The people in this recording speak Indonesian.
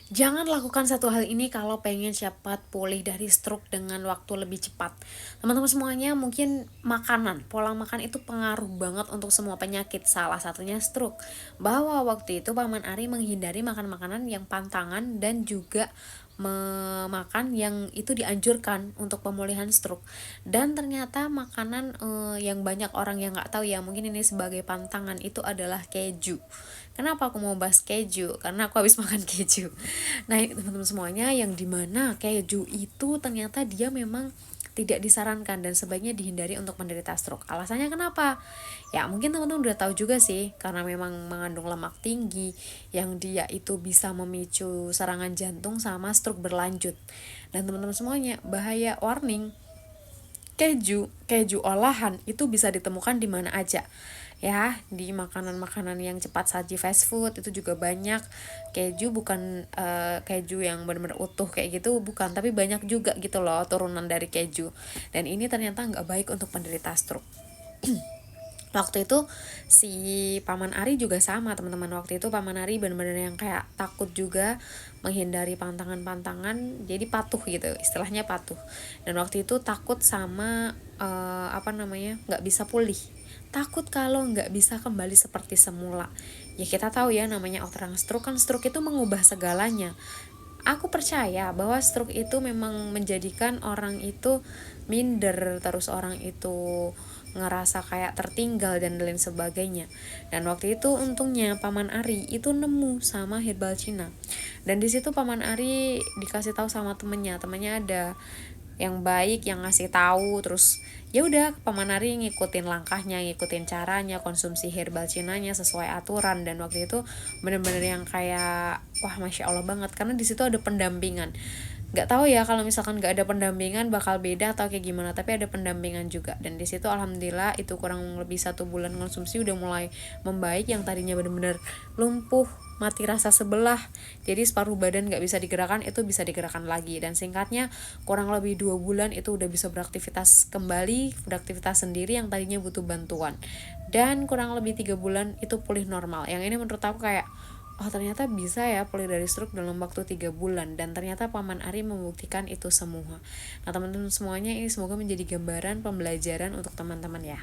Jangan lakukan satu hal ini kalau pengen cepat pulih dari stroke dengan waktu lebih cepat. Teman-teman semuanya, mungkin makanan, pola makan itu pengaruh banget untuk semua penyakit, salah satunya stroke. Bahwa waktu itu Paman Ari menghindari makan makanan yang pantangan dan juga memakan yang itu dianjurkan untuk pemulihan stroke. Dan ternyata makanan yang banyak orang yang nggak tahu ya, mungkin ini sebagai pantangan, itu adalah keju. Kenapa aku mau bahas keju? Karena aku habis makan keju. Nah, teman-teman semuanya, yang dimana keju itu ternyata dia memang tidak disarankan dan sebaiknya dihindari untuk menderita stroke. Alasannya kenapa? Ya mungkin teman-teman udah tahu juga sih, karena memang mengandung lemak tinggi yang dia itu bisa memicu serangan jantung sama stroke berlanjut. Dan teman-teman semuanya, bahaya warning, keju olahan itu bisa ditemukan di mana aja ya, di makanan-makanan yang cepat saji fast food itu juga banyak. Keju bukan keju yang benar-benar utuh kayak gitu, bukan, tapi banyak juga gitu loh turunan dari keju, dan ini ternyata nggak baik untuk penderita stroke. Waktu itu si Paman Ari juga sama teman-teman. Waktu itu Paman Ari benar-benar yang kayak takut juga, menghindari pantangan-pantangan, jadi patuh gitu, istilahnya patuh. Dan waktu itu takut sama apa namanya, nggak bisa pulih, takut kalau nggak bisa kembali seperti semula. Ya kita tahu ya, namanya orang stroke kan, stroke itu mengubah segalanya. Aku percaya bahwa stroke itu memang menjadikan orang itu minder, terus orang itu ngerasa kayak tertinggal dan lain sebagainya. Dan waktu itu untungnya Paman Ari itu nemu sama herbal Cina. Dan di situ Paman Ari dikasih tahu sama temennya ada yang baik yang ngasih tahu, terus ya udah Paman Ari ngikutin langkahnya, ngikutin caranya, konsumsi herbal cinanya sesuai aturan. Dan waktu itu bener-bener yang kayak wah masya Allah banget, karena di situ ada pendampingan. Nggak tahu ya kalau misalkan nggak ada pendampingan bakal beda atau kayak gimana, tapi ada pendampingan juga. Dan di situ alhamdulillah itu kurang lebih 1 bulan konsumsi udah mulai membaik. Yang tadinya bener-bener lumpuh, mati rasa sebelah, jadi separuh badan nggak bisa digerakkan, itu bisa digerakkan lagi. Dan singkatnya kurang lebih 2 bulan itu udah bisa beraktivitas kembali, beraktivitas sendiri yang tadinya butuh bantuan. Dan kurang lebih 3 bulan itu pulih normal. Yang ini menurut aku kayak oh ternyata bisa ya pulih dari stroke dalam waktu 3 bulan. Dan ternyata Paman Ari membuktikan itu semua. Nah teman-teman semuanya, ini semoga menjadi gambaran pembelajaran untuk teman-teman ya.